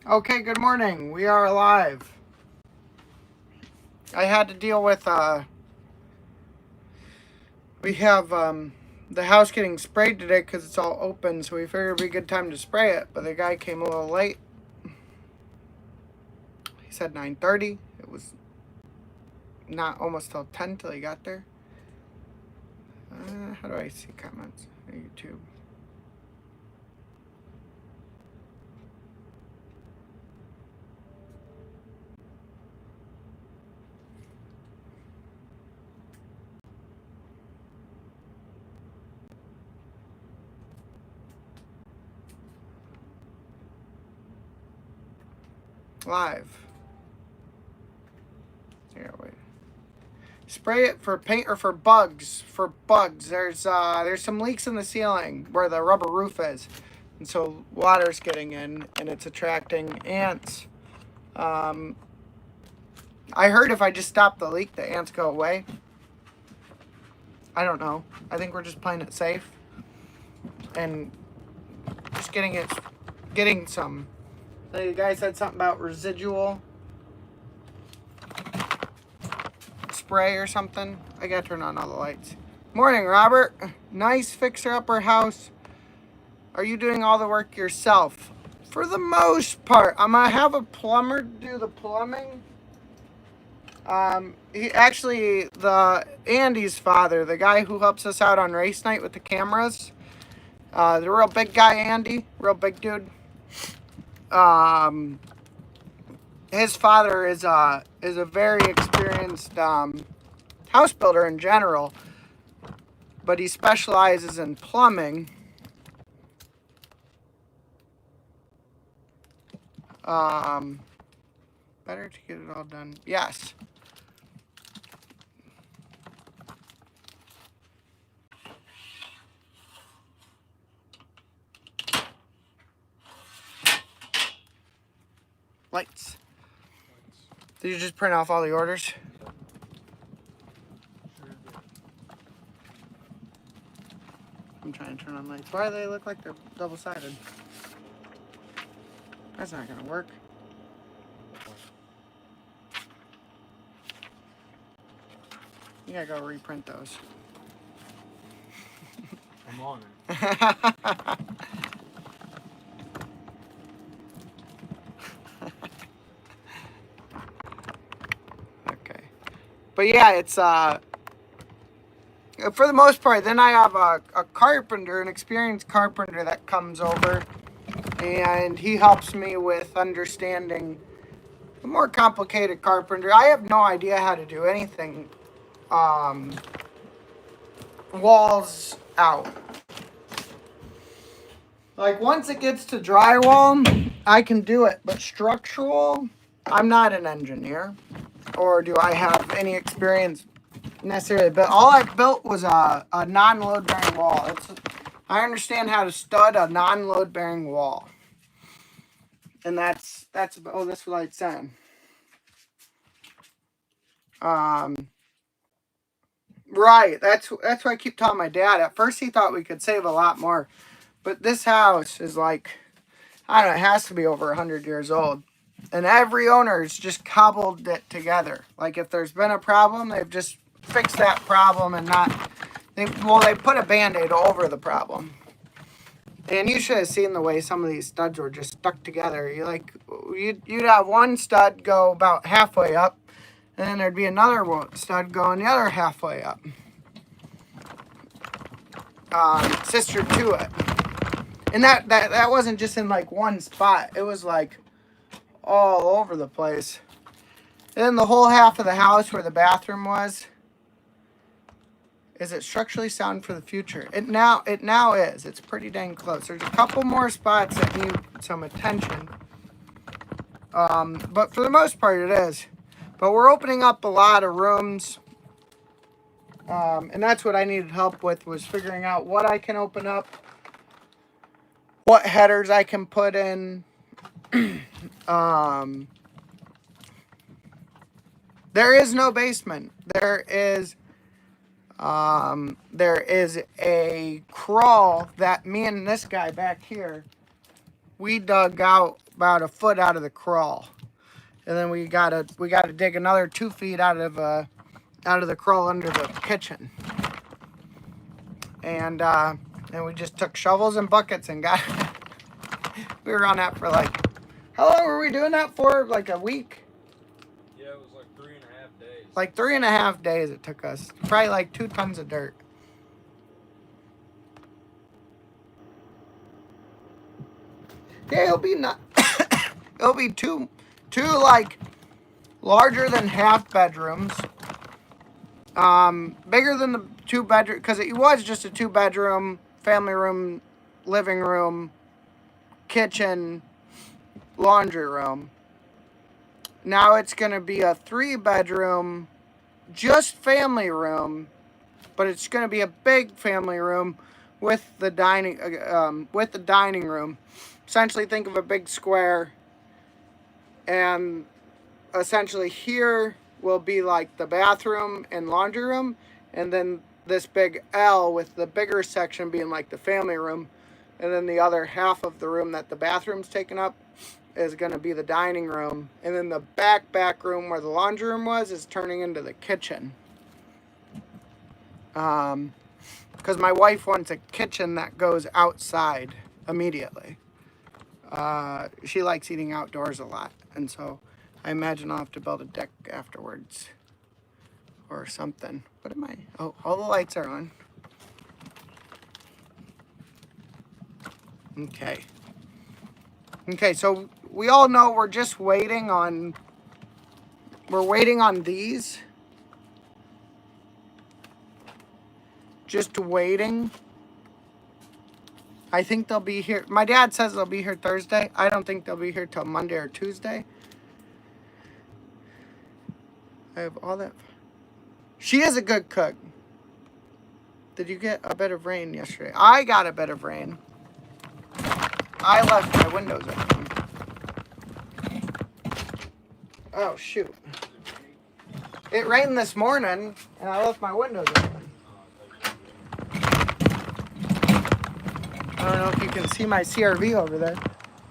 Okay, good morning. We are live. I had to deal with, we have, the house getting sprayed today because it's all open, so we figured it'd be a good time to spray it, but the guy came a little late. He said 9:30. It was not almost till 10 till he got there. How do I see comments on YouTube? Live. Yeah, wait. Spray it for paint or for bugs. For bugs. There's some leaks in the ceiling where the rubber roof is. And so water's getting in and it's attracting ants. I heard if I just stop the leak, the ants go away. I don't know. I think we're just playing it safe. And just getting some. The guy said something about residual spray or something. I gotta turn on all the lights. Morning, Robert. Nice fixer-upper house. Are you doing all the work yourself? For the most part. I'm gonna have a plumber do the plumbing. Andy's father, the guy who helps us out on race night with the cameras, the real big guy, Andy, real big dude. His father is a very experienced house builder in general, but he specializes in plumbing. Better to get it all done. Yes. Lights. Did you just print off all the orders? I'm trying to turn on lights. Why do they look like they're double-sided? That's not gonna work. You gotta go reprint those. I'm on it. Okay. But yeah, it's for the most part, then I have a carpenter, an experienced carpenter that comes over and he helps me with understanding the more complicated carpenter. I have no idea how to do anything walls out. Like once it gets to drywall, I can do it, but structural, I'm not an engineer, or do I have any experience necessarily? But all I built was a non-load bearing wall. I understand how to stud a non-load bearing wall, and that's oh, this light's on. Right. That's what I keep telling my dad. At first, he thought we could save a lot more, but this house is like, I don't know, it has to be over 100 years old. And every owner's just cobbled it together. Like if there's been a problem, they've just fixed that problem and they put a Band-Aid over the problem. And you should have seen the way some of these studs were just stuck together. You'd have one stud go about halfway up, and then there'd be another stud going the other halfway up. Sister to it. And that wasn't just in like one spot. It was like all over the place. And then the whole half of the house where the bathroom was, is it structurally sound for the future? It now is. It's pretty dang close. There's a couple more spots that need some attention. But for the most part it is. But we're opening up a lot of rooms. And that's what I needed help with, was figuring out what I can open up, what headers I can put in. There is no basement. There is a crawl that me and this guy back here, we dug out about a foot out of the crawl, and then we gotta dig another 2 feet out of the crawl under the kitchen, and we just took shovels and buckets and got. We were on that for like, how long were we doing that for? Like a week? Yeah, it was like 3.5 days. Like 3.5 days it took us. Probably like 2 tons of dirt. Yeah, it'll be not. It'll be two like larger than half bedrooms. Bigger than the 2 bedroom, because it was just a 2 bedroom, family room, living room, kitchen, laundry room. Now it's gonna be a 3 bedroom, just family room, but it's gonna be a big family room with the dining room. Essentially, think of a big square, and essentially here will be like the bathroom and laundry room, and then this big L with the bigger section being like the family room, and then the other half of the room that the bathroom's taken up is going to be the dining room, and then the back room where the laundry room was is turning into the kitchen. Because my wife wants a kitchen that goes outside immediately. She likes eating outdoors a lot, and so I imagine I'll have to build a deck afterwards or something. What am I? Oh, all the lights are on. Okay. Okay, so we all know we're just waiting on... We're waiting on these. Just waiting. I think they'll be here. My dad says they'll be here Thursday. I don't think they'll be here till Monday or Tuesday. I have all that. She is a good cook. Did you get a bit of rain yesterday? I got a bit of rain. I left my windows open. Oh, shoot. It rained this morning, and I left my windows open. I don't know if you can see my CRV over there,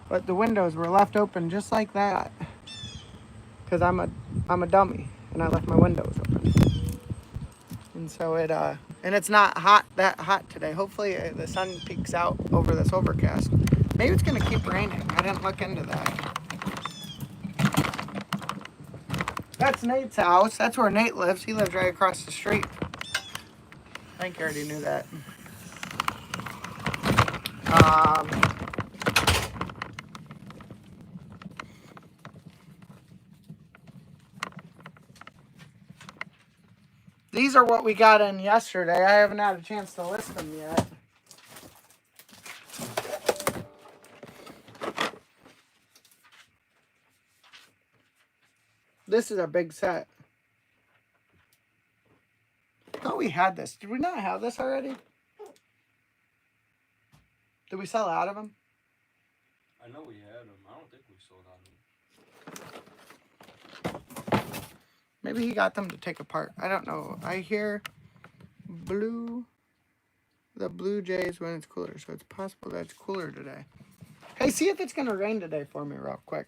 but the windows were left open just like that. Because I'm a dummy, and I left my windows open. And so and it's not that hot today. Hopefully the sun peeks out over this overcast. Maybe it's going to keep raining. I didn't look into that. That's Nate's house. That's where Nate lives. He lives right across the street. I think you already knew that. These are what we got in yesterday. I haven't had a chance to list them yet. This is a big set. I thought we had this. Did we not have this already? Did we sell out of them? I know we had them. I don't think we sold out of them. Maybe he got them to take apart. I don't know. I hear the Blue Jays when it's cooler. So it's possible that it's cooler today. Hey, see if it's going to rain today for me real quick.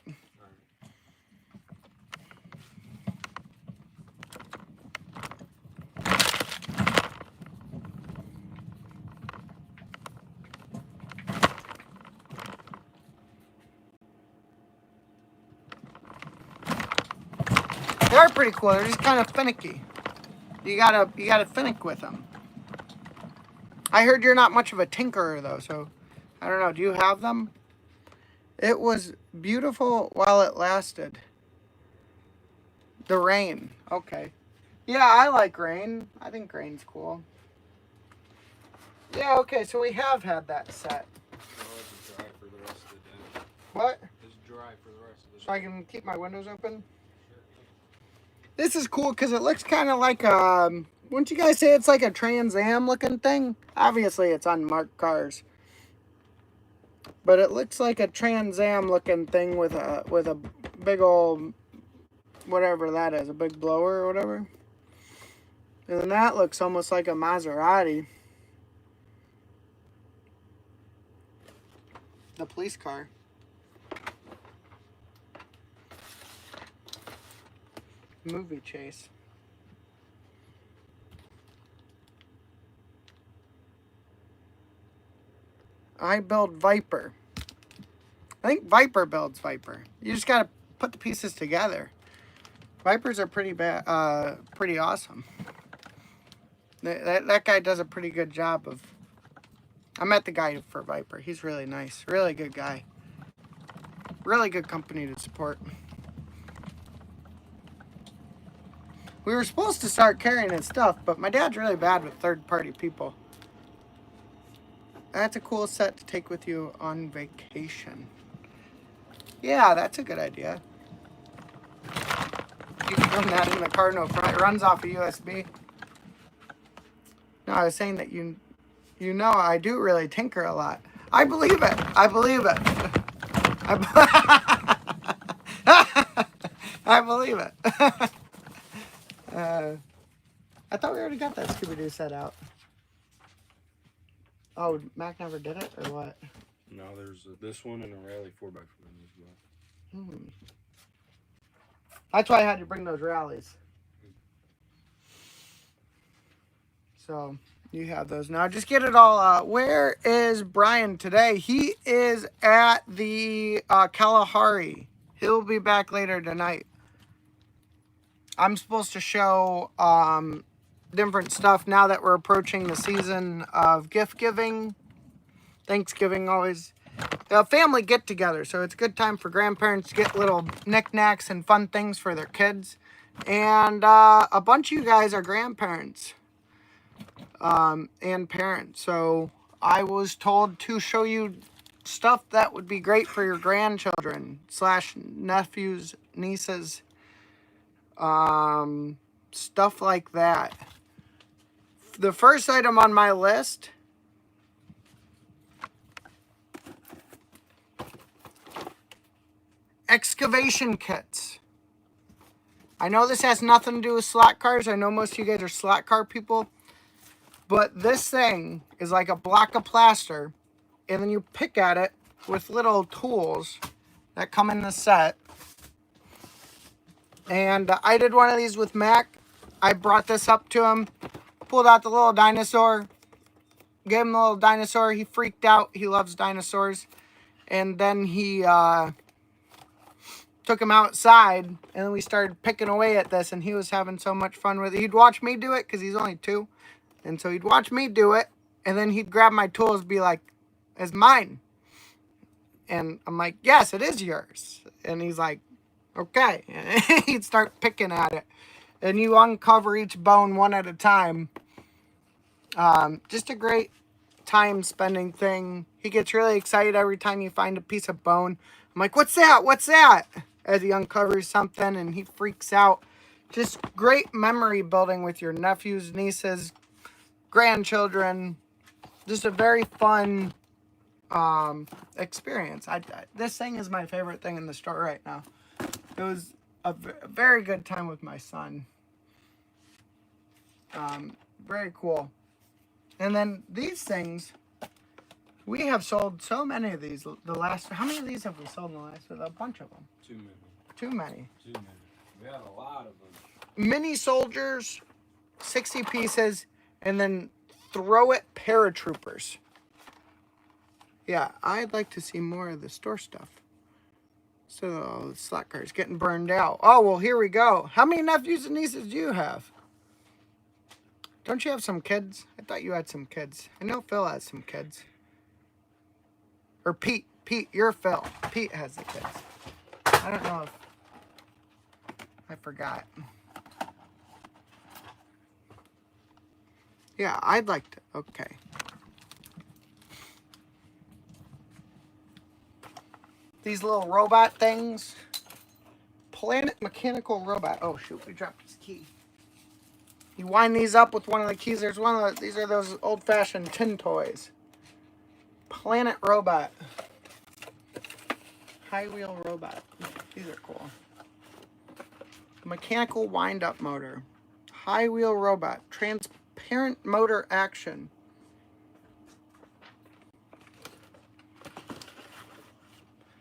They're pretty cool. They're just kind of finicky. You gotta finick with them. I heard you're not much of a tinkerer though, so I don't know. Do you have them? It was beautiful while it lasted. The rain. Okay. Yeah, I like rain. I think rain's cool. Yeah, okay, so we have had that set. No, it's dry for the rest of the day. What? It's dry for the rest of the day. So I can keep my windows open? This is cool because it looks kind of like wouldn't you guys say it's like a Trans Am looking thing? Obviously it's unmarked cars. But it looks like a Trans Am looking thing with a big old whatever that is, a big blower or whatever. And then that looks almost like a Maserati. The police car. movie chase. I build Viper. I think Viper builds Viper. You just gotta put the pieces together. Vipers are pretty pretty awesome. That guy does a pretty good job of. I met the guy for Viper. He's really nice, really good guy. Really good company to support. We were supposed to start carrying his stuff, but my dad's really bad with third-party people. That's a cool set to take with you on vacation. Yeah, that's a good idea. You can run that in the car, no problem. It runs off a USB. No, I was saying that you know I do really tinker a lot. I believe it. I believe it. I believe it. I thought we already got that Scooby-Doo set out. Oh, Mac never did it, or what? No, there's this one and a Rally 4x4 as well. That's why I had to bring those rallies. So, you have those now. Just get it all out. Where is Bryan today? He is at the Kalahari. He'll be back later tonight. I'm supposed to show different stuff now that we're approaching the season of gift giving. Thanksgiving always a family get together, so it's a good time for grandparents to get little knickknacks and fun things for their kids. And a bunch of you guys are grandparents and parents, so I was told to show you stuff that would be great for your grandchildren / nephews, nieces, stuff like that. The first item on my list excavation kits. I know this has nothing to do with slot cars. I know most of you guys are slot car people. But this thing is like a block of plaster. And then you pick at it with little tools that come in the set. And I did one of these with Mac. I brought this up to him. Pulled out the little dinosaur. Gave him the little dinosaur. He freaked out. He loves dinosaurs. And then he took him outside. And then we started picking away at this. And he was having so much fun with it. He'd watch me do it because he's only 2. And so he'd watch me do it. And then he'd grab my tools and be like, it's mine. And I'm like, yes, it is yours. And he's like, okay. And he'd start picking at it. And you uncover each bone one at a time. Just a great time spending thing. He gets really excited every time you find a piece of bone. I'm like, what's that? What's that? As he uncovers something and he freaks out. Just great memory building with your nephews, nieces, grandchildren. Just a very fun experience. This thing is my favorite thing in the store right now. It was a very good time with my son. Very cool. And then these things, we have sold so many of these. How many of these have we sold in the last? A bunch of them. Too many. Too many. Too many. We had a lot of them. Mini soldiers, 60 pieces, and then throw it paratroopers. Yeah, I'd like to see more of the store stuff. So, the slot cars getting burned out. Oh, well, here we go. How many nephews and nieces do you have? Don't you have some kids? I thought you had some kids. I know Phil has some kids. Or Pete. Pete, you're Phil. Pete has the kids. I don't know if... I forgot. Yeah, I'd like to... Okay. These little robot things. Planet Mechanical Robot. Oh, shoot. We dropped his key. You wind these up with one of the keys. There's one of these are those old-fashioned tin toys. Planet Robot. High wheel robot. These are cool. Mechanical wind-up motor. High wheel robot. Transparent motor action.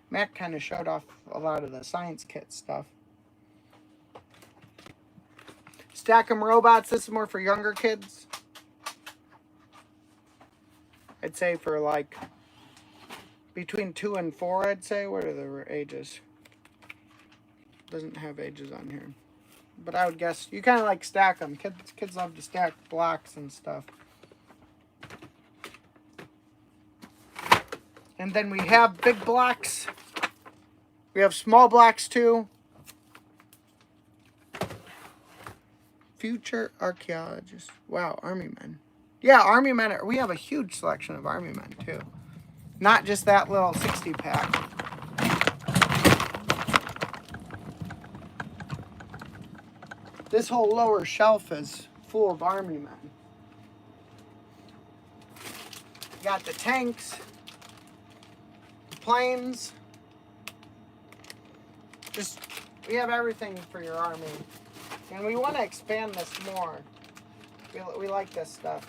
Matt kind of showed off a lot of the science kit stuff. Stack 'em robots. This is more for younger kids. I'd say for like between 2 and 4, I'd say. What are the ages? Doesn't have ages on here. But I would guess you kind of like stack them. Kids love to stack blocks and stuff. And then we have big blocks. We have small blocks too. Future archaeologists. Wow, army men. Yeah, army men. We have a huge selection of army men too. Not just that little 60 pack. This whole lower shelf is full of army men. You got the tanks, the planes. We have everything for your army. And we want to expand this more. We like this stuff.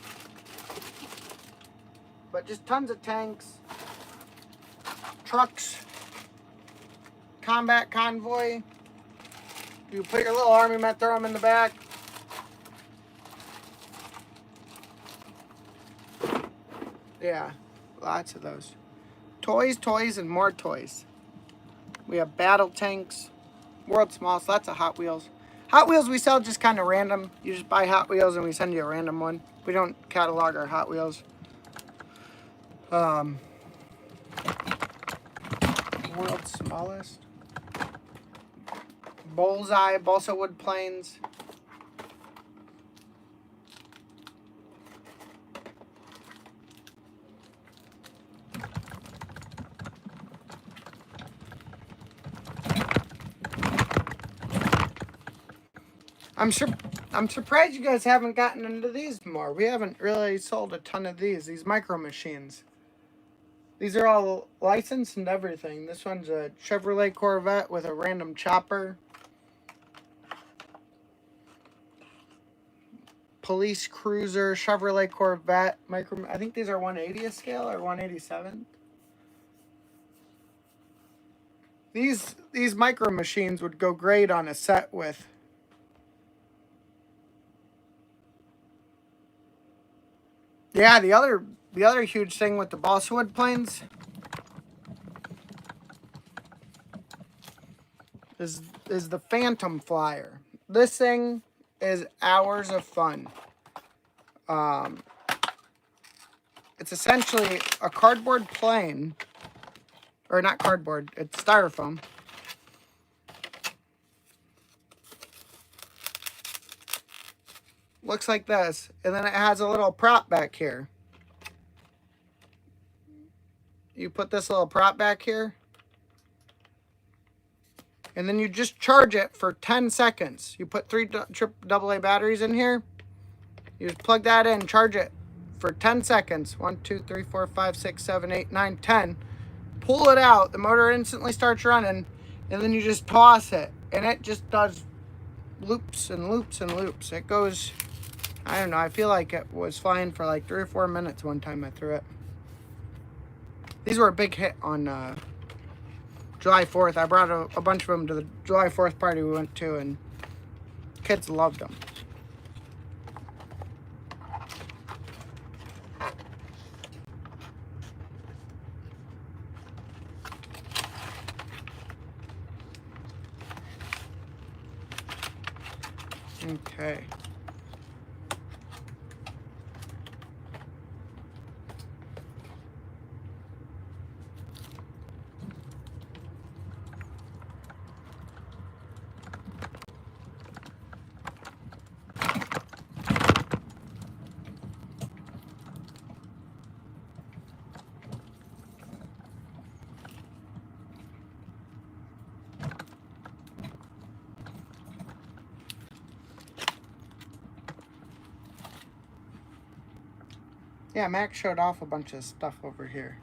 But just tons of tanks, trucks, combat convoy. You put your little army men, throw them in the back. Yeah, lots of those. Toys, and more toys. We have battle tanks, world's smallest, lots of Hot Wheels. Hot Wheels we sell just kind of random. You just buy Hot Wheels and we send you a random one. We don't catalog our Hot Wheels. World's smallest. Bullseye, balsa wood planes. I'm surprised you guys haven't gotten into these more. We haven't really sold a ton of these micro machines. These are all licensed and everything. This one's a Chevrolet Corvette with a random chopper. Police cruiser, Chevrolet Corvette, micro. I think these are 180th scale or 187. These micro machines would go great on a set with. Yeah, the other huge thing with the balsa wood planes is the Phantom Flyer. This thing is hours of fun. It's essentially a cardboard plane, or not cardboard, it's styrofoam. Looks like this, and then it has a little prop back here. You put this little prop back here, and then you just charge it for 10 seconds. You put 3 AAA batteries in here. You just plug that in, charge it for 10 seconds. 1, 2, 3, 4, 5, 6, 7, 8, 9, 10. Pull it out. The motor instantly starts running, and then you just toss it, and it just does loops and loops and loops. It goes, I don't know, I feel like it was flying for like 3 or 4 minutes one time I threw it. These were a big hit on July 4th. I brought a bunch of them to the July 4th party we went to, and kids loved them. Okay. Yeah, Max showed off a bunch of stuff over here.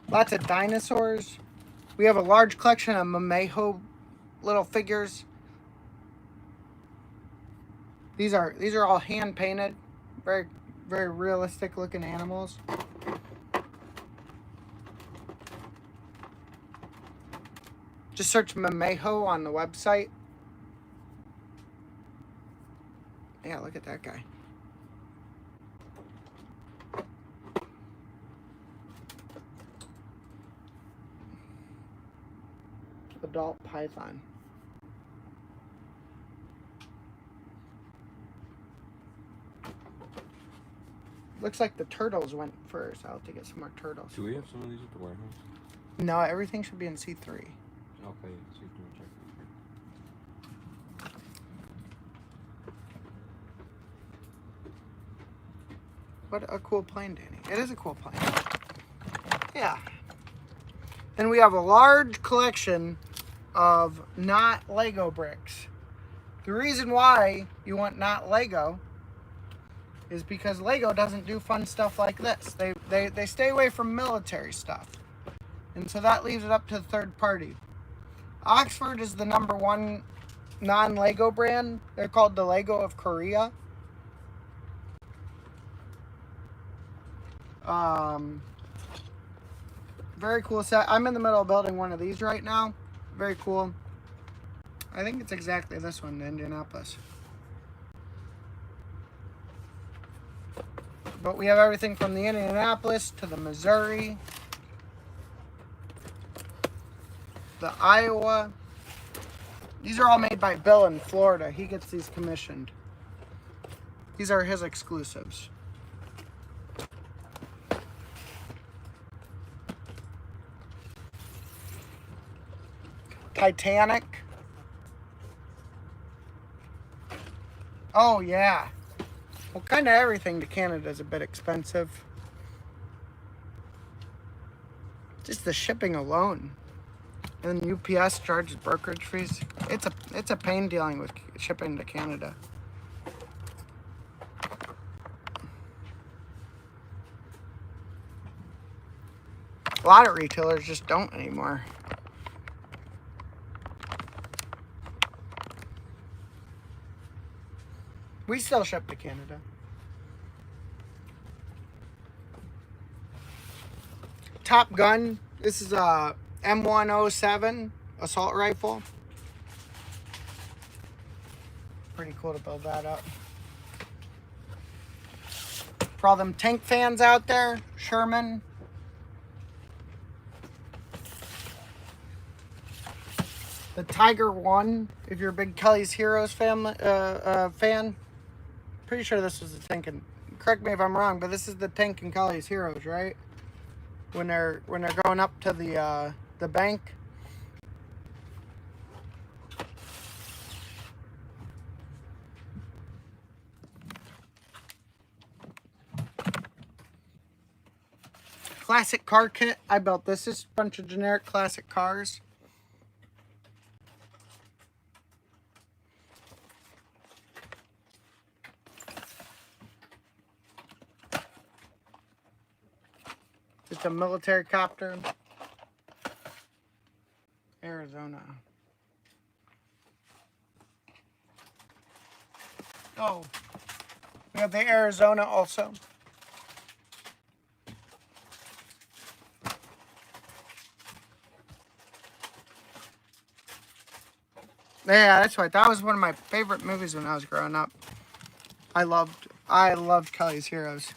Lots of dinosaurs. We have a large collection of Mamejo little figures. These are all hand painted, very very realistic looking animals. Just search Mamejo on the website. Yeah, look at that guy. Adult python. Looks like the turtles went first. I'll have to get some more turtles. Do we have some of these at the warehouse? No, everything should be in C3. Okay, so you can check it. What a cool plane, Danny. It is a cool plane. Yeah. And we have a large collection of not Lego bricks. The reason why you want not Lego is because Lego doesn't do fun stuff like this. They stay away from military stuff. And so that leaves it up to the third party. Oxford is the #1 non-Lego brand. They're called the Lego of Korea. Very cool set. I'm in the middle of building one of these right now. Very cool. I think it's exactly this one, the Indianapolis. But we have everything from the Indianapolis to the Missouri, the Iowa. These are all made by Bill in Florida. He gets these commissioned. These are his exclusives. Titanic. Oh, yeah. Well, kind of everything to Canada is a bit expensive. Just the shipping alone. And UPS charges brokerage fees. It's a pain dealing with shipping to Canada. A lot of retailers just don't anymore. We still ship to Canada. Top Gun. This is a M107 assault rifle. Pretty cool to build that up. For all them tank fans out there, Sherman. The Tiger 1, if you're a big Kelly's Heroes fan. Pretty sure this was the tank, and correct me if I'm wrong, but this is the tank in Kelly's Heroes, right? When they're going up to the bank. Classic car kit. I built this. This is a bunch of generic classic cars. It's a military copter. Arizona. Oh, we have the Arizona also. Yeah, that's right. That was one of my favorite movies when I was growing up. I loved Kelly's Heroes.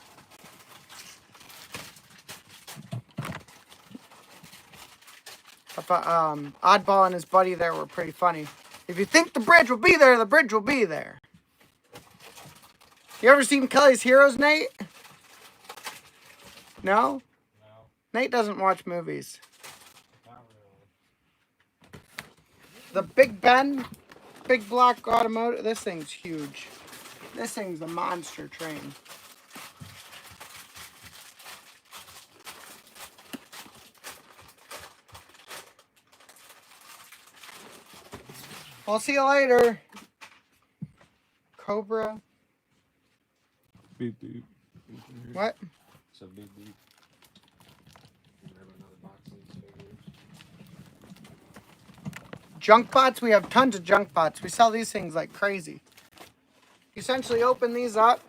Oddball and his buddy there were pretty funny. If you think the bridge will be there, the bridge will be there. You ever seen Kelly's Heroes, Nate? No? No. Nate doesn't watch movies. Not really. The Big Ben, big block automotive. This thing's huge. This thing's a monster train. I'll see you later. Cobra. Beep beep. What? It's a beep beep. Grab another box of these figures. Junk bots. We have tons of junk bots. We sell these things like crazy. You essentially open these up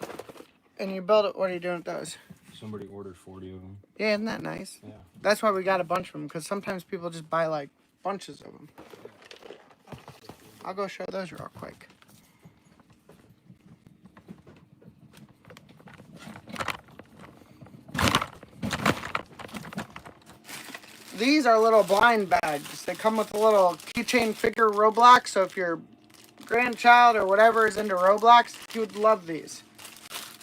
and you build it. What are you doing with those? Somebody ordered 40 of them. Yeah, isn't that nice? Yeah. That's why we got a bunch of them, because sometimes people just buy like bunches of them. I'll go show those real quick. These are little blind bags. They come with a little keychain figure Roblox. So if your grandchild or whatever is into Roblox, you would love these.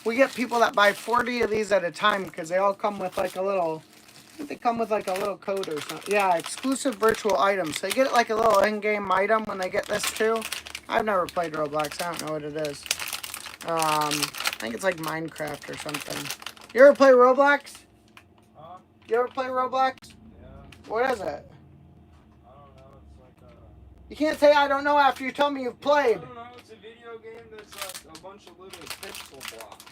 We get people that buy 40 of these at a time because they all come with like a little, I think they come with like a little code or something. Yeah, exclusive virtual items. So they get like a little in-game item when they get this too. I've never played Roblox. I don't know what it is. I think it's like Minecraft or something. You ever play Roblox? Huh? You ever play Roblox? Yeah. What is it? I don't know. It's like a. You can't say I don't know after you tell me you've played. I don't know. It's a video game that's like a bunch of little pixel blocks.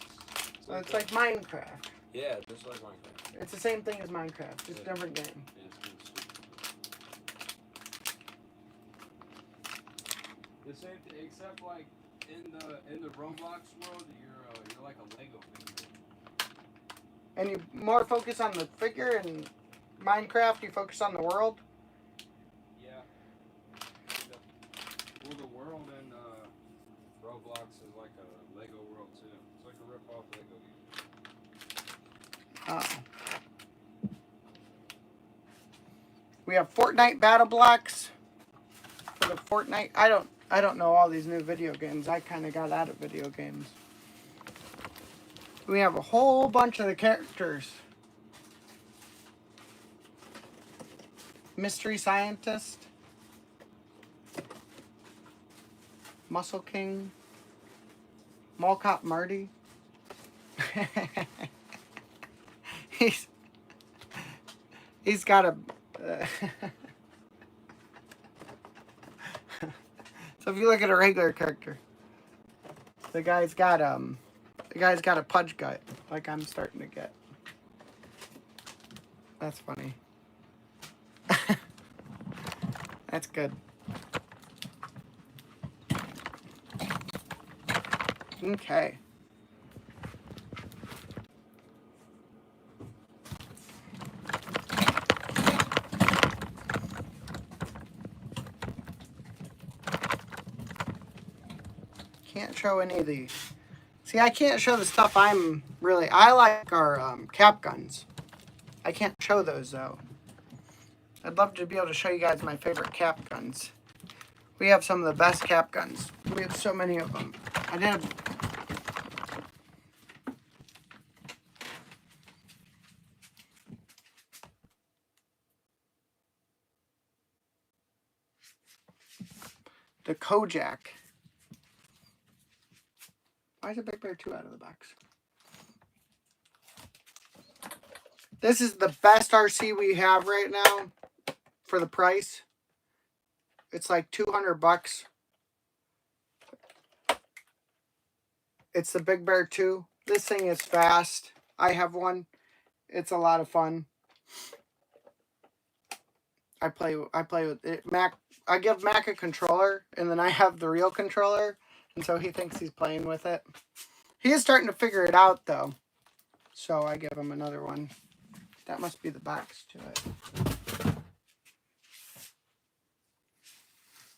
So it's like Minecraft. Yeah, just like Minecraft. It's the same thing as Minecraft, just a different game. Yeah, it's kind of stupid. The same thing, except like in the Roblox world, you're like a Lego figure. And you more focus on the figure, and Minecraft you focus on the world. Yeah. Well, the world in Roblox is like a Lego world too. It's like a rip-off Lego game. We have Fortnite battle blocks for the Fortnite. I don't know all these new video games. I kind of got out of video games. We have a whole bunch of the characters. Mystery Scientist. Muscle King. Mall Cop Marty. He's got a... So if you look at a regular character, the guy's got a pudge gut, like I'm starting to get. That's funny. That's good. Okay. Can't show any of these. See, I can't show the stuff I like our cap guns. I can't show those though. I'd love to be able to show you guys my favorite cap guns. We have some of the best cap guns. We have so many of them. I did the Kojak. Why is a Big Bear 2 out of the box? This is the best RC we have right now for the price. It's like 200 bucks. It's the Big Bear 2. This thing is fast. I have one. It's a lot of fun. I play with it. I give Mac a controller, and then I have the real controller, and so he thinks he's playing with it. He is starting to figure it out, though. So I give him another one. That must be the box to it.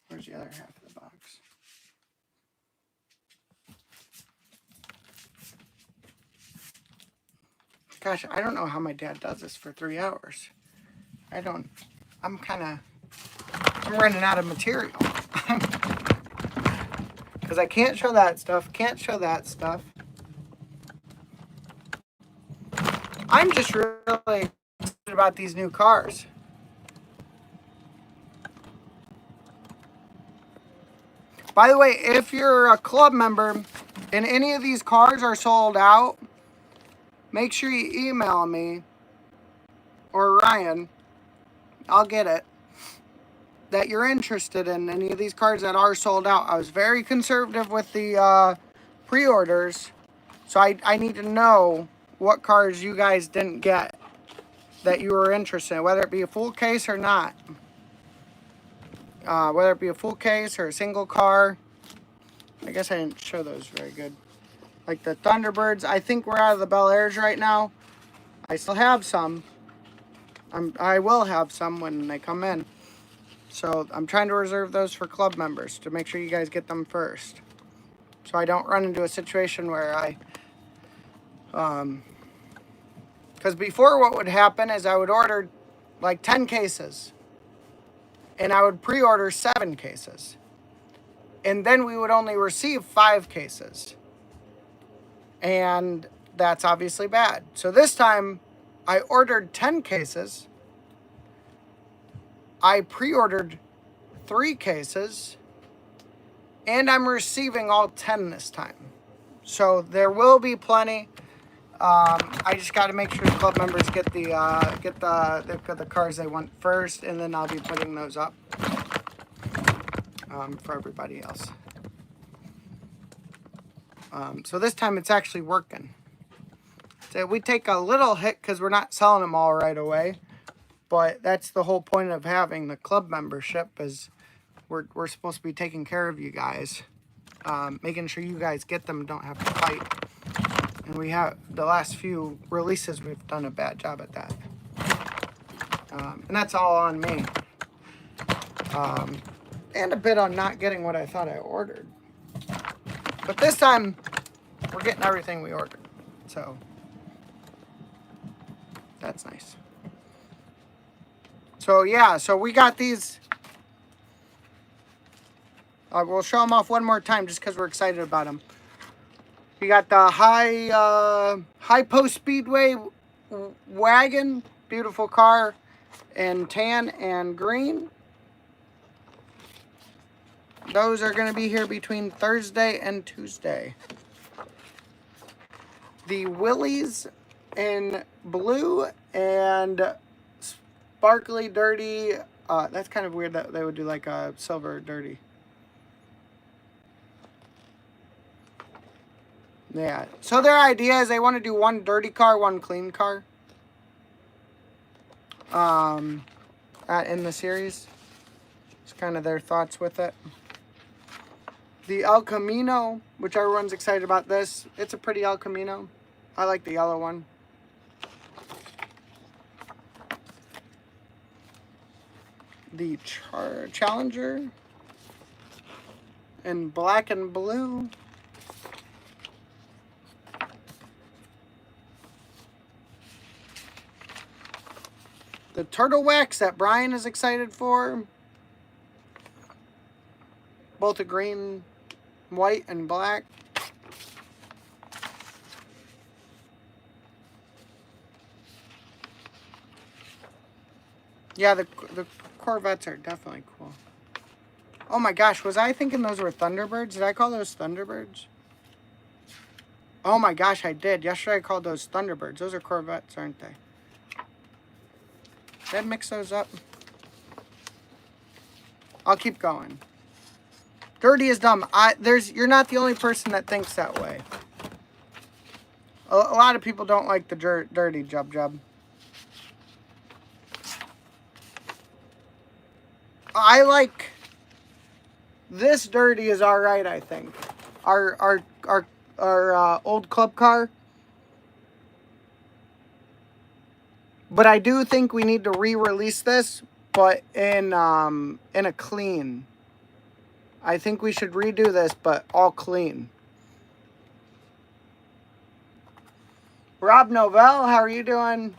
Where's the other half of the box? Gosh, I don't know how my dad does this for 3 hours. I'm running out of material. Because I can't show that stuff, can't show that stuff. I'm just really excited about these new cars. By the way, if you're a club member and any of these cars are sold out, make sure you email me or Ryan. I'll get it. That you're interested in any of these cars that are sold out. I was very conservative with the pre-orders, so I need to know what cars you guys didn't get that you were interested in, whether it be a full case or not. Whether it be a full case or a single car. I guess I didn't show those very good. Like the Thunderbirds, I think we're out of the Bel Airs right now. I still have some. I will have some when they come in. So I'm trying to reserve those for club members to make sure you guys get them first. So I don't run into a situation where because before what would happen is I would order like 10 cases. And I would pre-order 7 cases. And then we would only receive 5 cases. And that's obviously bad. So this time, I ordered 10 cases. I pre-ordered 3 cases. And I'm receiving all 10 this time. So there will be plenty. I just got to make sure the club members get the cars they want first, and then I'll be putting those up for everybody else. So this time it's actually working. So we take a little hit because we're not selling them all right away, but that's the whole point of having the club membership is we're supposed to be taking care of you guys, making sure you guys get them and don't have to fight. And we have, the last few releases, we've done a bad job at that. And that's all on me. And a bit on not getting what I thought I ordered. But this time, we're getting everything we ordered. So, that's nice. So, yeah, so we got these. We'll show them off one more time just because we're excited about them. We got the High Post Speedway wagon, beautiful car, in tan and green. Those are going to be here between Thursday and Tuesday. The Willies in blue and sparkly dirty. That's kind of weird that they would do like a silver dirty. Yeah. So their idea is they want to do one dirty car, one clean car. In the series. It's kind of their thoughts with it. The El Camino, which everyone's excited about this. It's a pretty El Camino. I like the yellow one. The Challenger in black and blue. The Turtle Wax that Bryan is excited for. Both a green, white, and black. Yeah, the Corvettes are definitely cool. Oh my gosh, was I thinking those were Thunderbirds? Did I call those Thunderbirds? Oh my gosh, I did. Yesterday I called those Thunderbirds. Those are Corvettes, aren't they? Did I mix those up? I'll keep going. Dirty is dumb. You're not the only person that thinks that way. A lot of people don't like the dirty Jub. I like this dirty is all right. I think our old club car, but I do think we need to re-release this, but in a clean. I think we should redo this, but all clean. Rob Novell, how are you doing?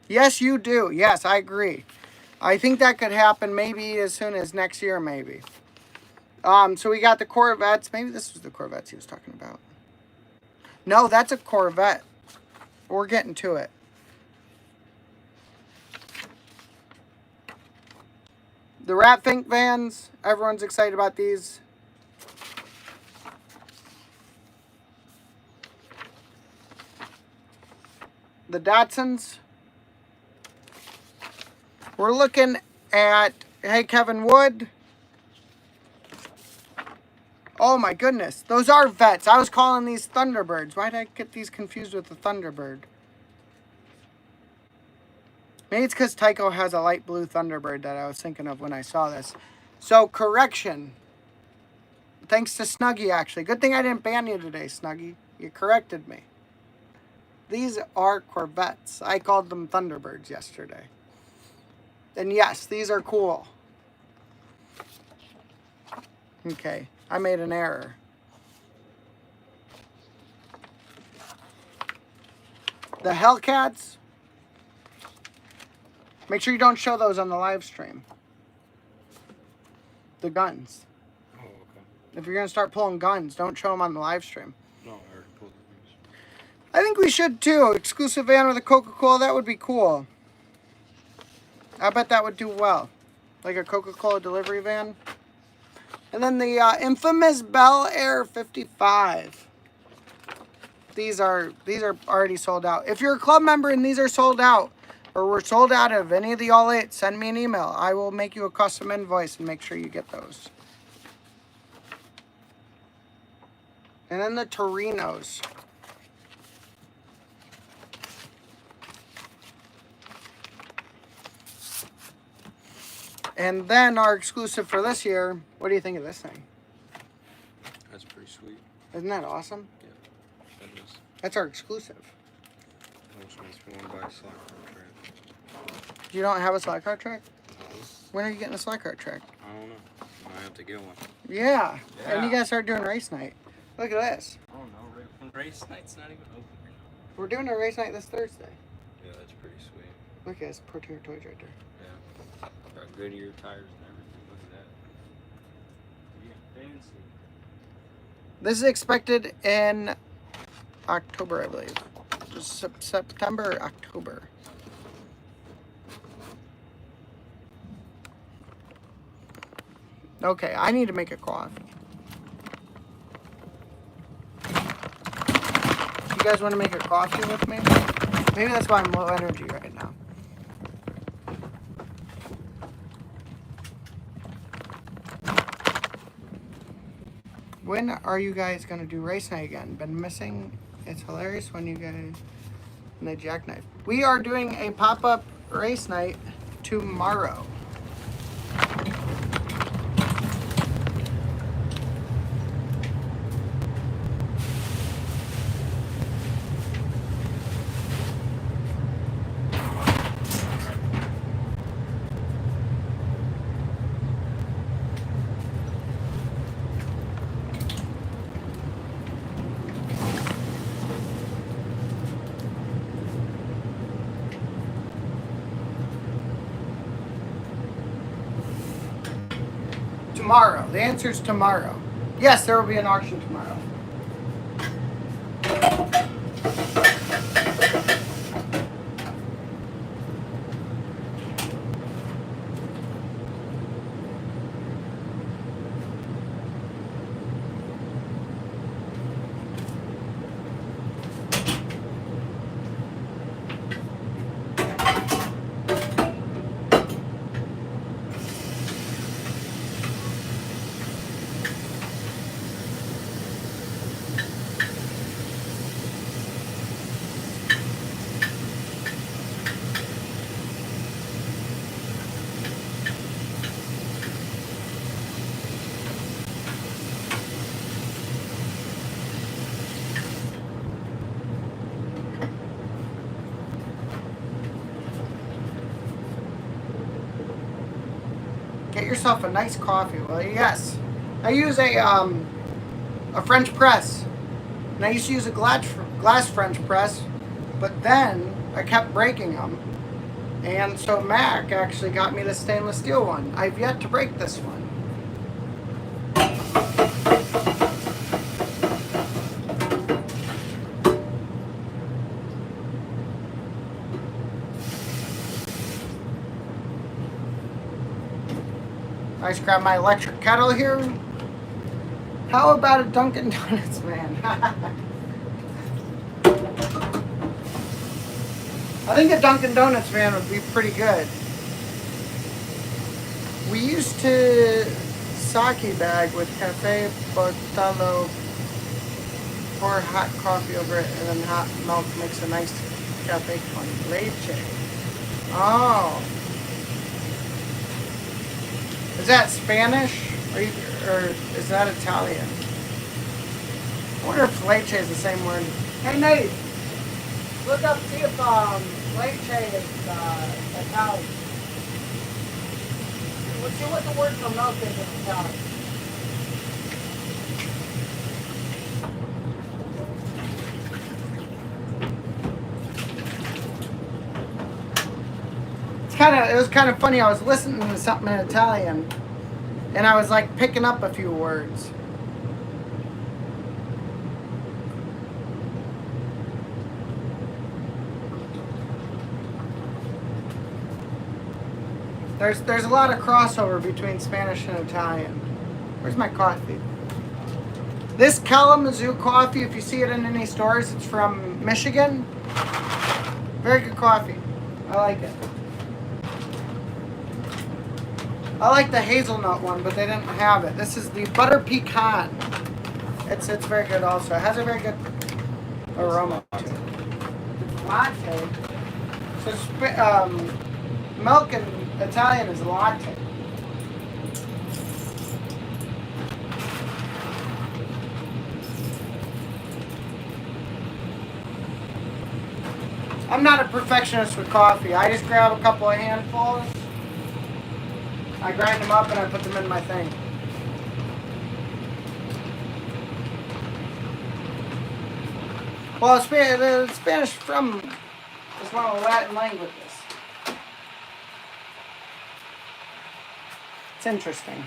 Yes, you do. Yes, I agree. I think that could happen maybe as soon as next year, maybe. So we got the Corvettes. Maybe this was the Corvettes he was talking about. No, that's a Corvette. We're getting to it. The Rat Fink vans. Everyone's excited about these. The Datsuns. We're looking at, hey, Kevin Wood. Oh my goodness. Those are Vets. I was calling these Thunderbirds. Why did I get these confused with the Thunderbird? Maybe it's because Tycho has a light blue Thunderbird that I was thinking of when I saw this. So, correction. Thanks to Snuggie, actually. Good thing I didn't ban you today, Snuggie. You corrected me. These are Corvettes. I called them Thunderbirds yesterday. And yes, these are cool. Okay, I made an error. The Hellcats. Make sure you don't show those on the live stream. The guns. Oh, okay. If you're going to start pulling guns, don't show them on the live stream. No, I already pulled the things. I think we should too. Exclusive van with a Coca-Cola, that would be cool. I bet that would do well. Like a Coca-Cola delivery van. And then the infamous Bel Air 55. These are already sold out. If you're a club member and these are sold out, or we're sold out of any of the All 8, send me an email. I will make you a custom invoice and make sure you get those. And then the Torinos. And then our exclusive for this year, what do you think of this thing? That's pretty sweet. Isn't that awesome? Yeah, that is. That's our exclusive. Which makes me want to buy a slot car track. You don't have a slot car track? No, When are you getting a slot car track? I don't know. I might have to get one. Yeah. Yeah. And you guys start doing race night. Look at this. I don't know. Race night's not even open right now. We're doing a race night this Thursday. Yeah, that's pretty sweet. Look at this ProTinkerToys right there. Yeah. Got Goodyear tires and everything. Look at that. Yeah, fancy. This is expected in October, I believe. Just September, October. Okay, I need to make a coffee. You guys want to make a coffee with me? Maybe that's why I'm low energy right now. When are you guys going to do race night again? Been missing. It's hilarious when you guys... And the jackknife. We are doing a pop-up race night tomorrow. Tomorrow. The answer is tomorrow. Yes, there will be an auction tomorrow. Get yourself a nice coffee, will you? Yes. I use a French press. And I used to use a glass French press, but then I kept breaking them. And so Mac actually got me the stainless steel one. I've yet to break this one. I just grabbed my electric kettle here. How about a Dunkin' Donuts, man? I think a Dunkin' Donuts van would be pretty good. We used to sake bag with Cafe Botalo, pour hot coffee over it, and then hot milk makes a nice cafe con leche. Oh. Is that Spanish? Or is that Italian? I wonder if leche is the same word. Hey Nate, look up, see if leche is Italian. Let's see what the word for milk is in Italian. it was kind of funny. I was listening to something in Italian, and I was like picking up a few words. There's a lot of crossover between Spanish and Italian. Where's my coffee? This Kalamazoo coffee, if you see it in any stores, it's from Michigan. Very good coffee. I like it. I like the hazelnut one, but they didn't have it. This is the butter pecan. It's very good also. It has a very good aroma to it. Latte. So milk in Italian is latte. I'm not a perfectionist with coffee. I just grab a couple of handfuls, I grind them up, and I put them in my thing. Well, the Spanish from is one of the Latin languages. It's interesting.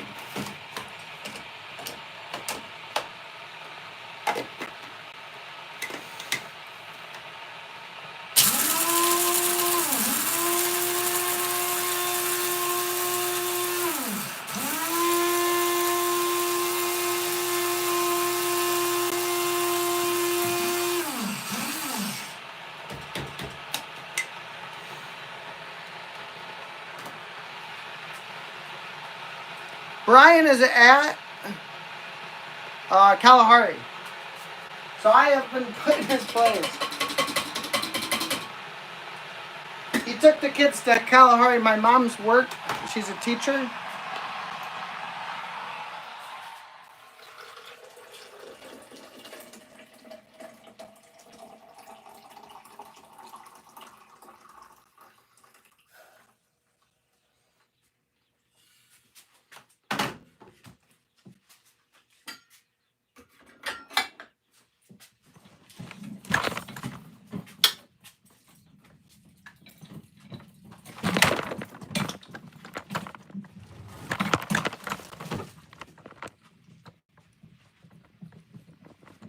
Bryan is at Kalahari. So I have been put in his place. He took the kids to Kalahari. My mom's work. She's a teacher.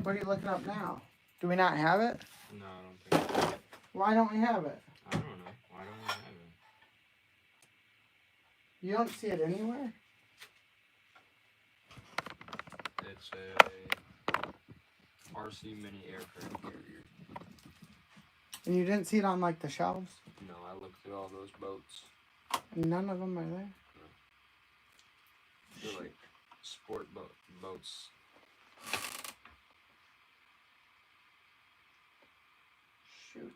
What are you looking up now? Do we not have it? No, I don't think so. Why don't we have it? I don't know. Why don't we have it? You don't see it anywhere? It's a RC mini aircraft carrier. And you didn't see it on like the shelves? No, I looked through all those boats. None of them are there? No. They're like sport boats. Shoot.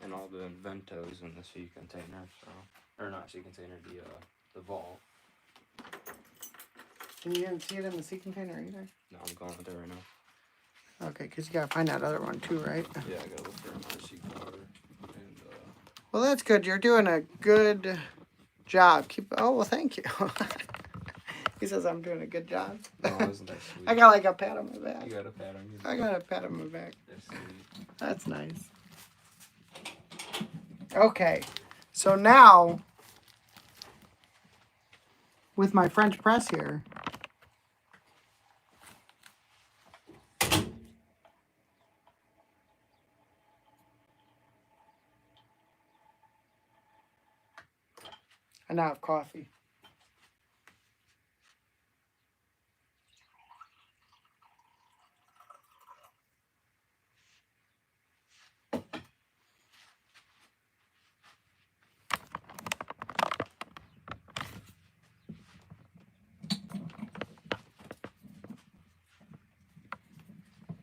And all the Inventos in the sea container, so or not sea container, the vault. And you didn't see it in the sea container either? No, I'm going with it right now. Okay, because you gotta find that other one too, right? Yeah, I gotta look for an RC car. And Well, that's good. You're doing a good job. Oh, well, thank you. He says I'm doing a good job. oh, isn't that sweet? I got like a pat on my back. You got a pat on your back. I got a pat on my back. That's sweet. That's nice. Okay, so now with my French press here, I now have coffee.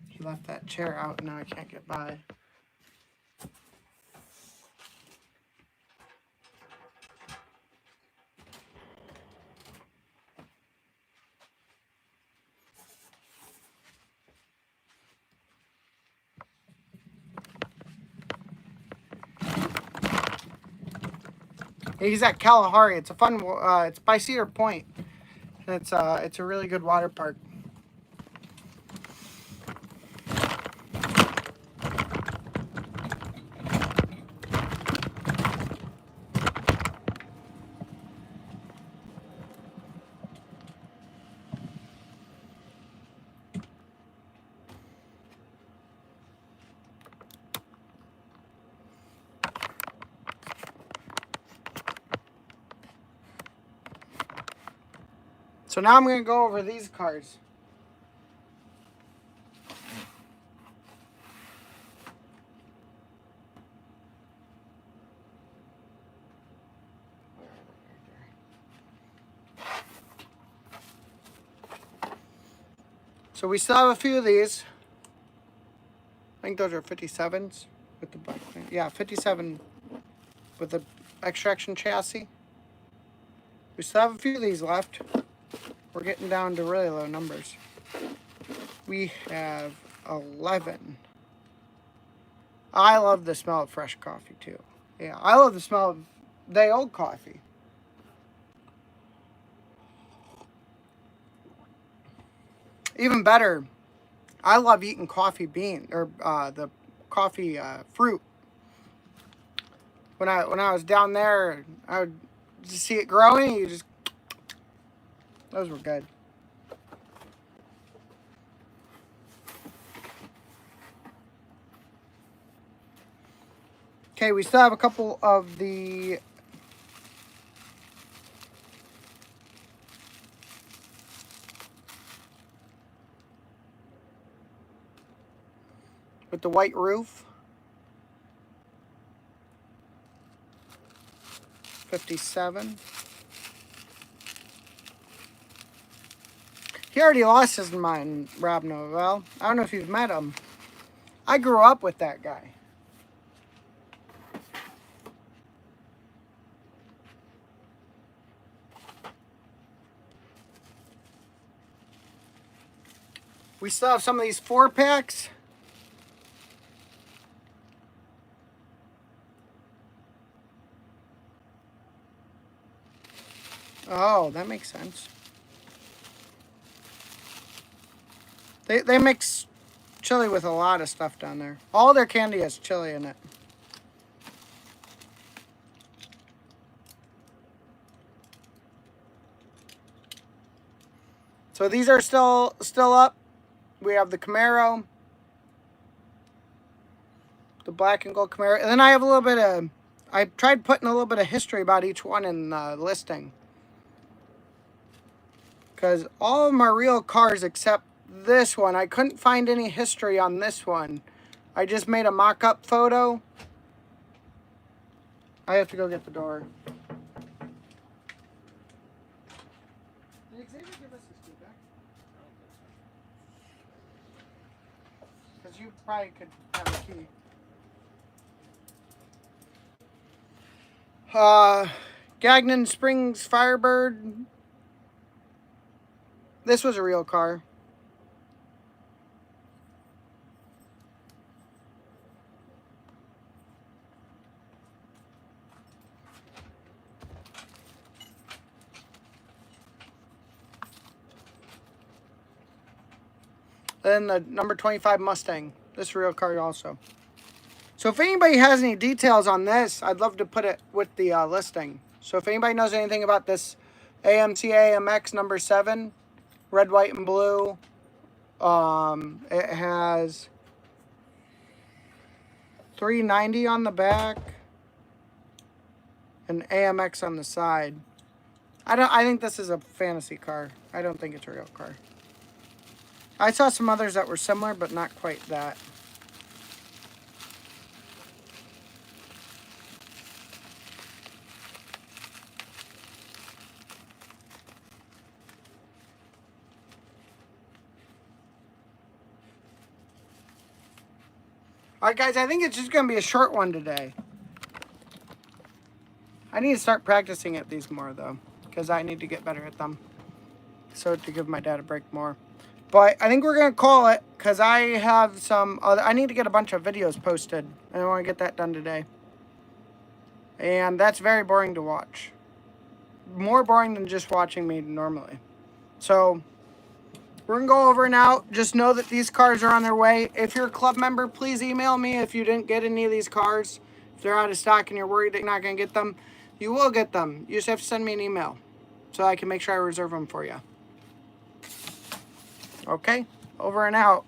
He left that chair out and now I can't get by. He's at Kalahari. It's a fun. It's by Cedar Point. And it's a really good water park. So now I'm going to go over these cars. So we still have a few of these. I think those are 57s with the black thing. Yeah, 57 with the extraction chassis. We still have a few of these left. We're getting down to really low numbers. We have 11. I love the smell of fresh coffee too. Yeah, I love the smell of day old coffee. Even better, I love eating coffee bean or the coffee fruit. When I was down there, I would just see it growing. You just those were good. Okay, we still have a couple of the with the white roof. 57. He already lost his mind, Rob Novell. I don't know if you've met him. I grew up with that guy. We still have some of these 4-packs. Oh, that makes sense. They mix chili with a lot of stuff down there. All their candy has chili in it. So these are still up. We have the Camaro, the black and gold Camaro, and then I have a little bit of. I tried putting a little bit of history about each one in the listing, because all of them are real cars except this one. I couldn't find any history on this one. I just made a mock-up photo. I have to go get the door. Did Xavier give us his feedback? Because you probably could have a key. Gagnon Springs Firebird. This was a real car. Then the number 25 Mustang. This real car also. So if anybody has any details on this, I'd love to put it with the listing. So if anybody knows anything about this AMC AMX number 7, red, white, and blue, it has 390 on the back and AMX on the side. I think this is a fantasy car. I don't think it's a real car. I saw some others that were similar, but not quite that. Alright guys, I think it's just going to be a short one today. I need to start practicing at these more though, because I need to get better at them. So to give my dad a break more. But I think we're going to call it, because I have some other, I need to get a bunch of videos posted. And I want to get that done today. And that's very boring to watch. More boring than just watching me normally. So we're going to go over and out. Just know that these cars are on their way. If you're a club member, please email me if you didn't get any of these cars. If they're out of stock and you're worried that you're not going to get them, you will get them. You just have to send me an email so I can make sure I reserve them for you. Okay, over and out.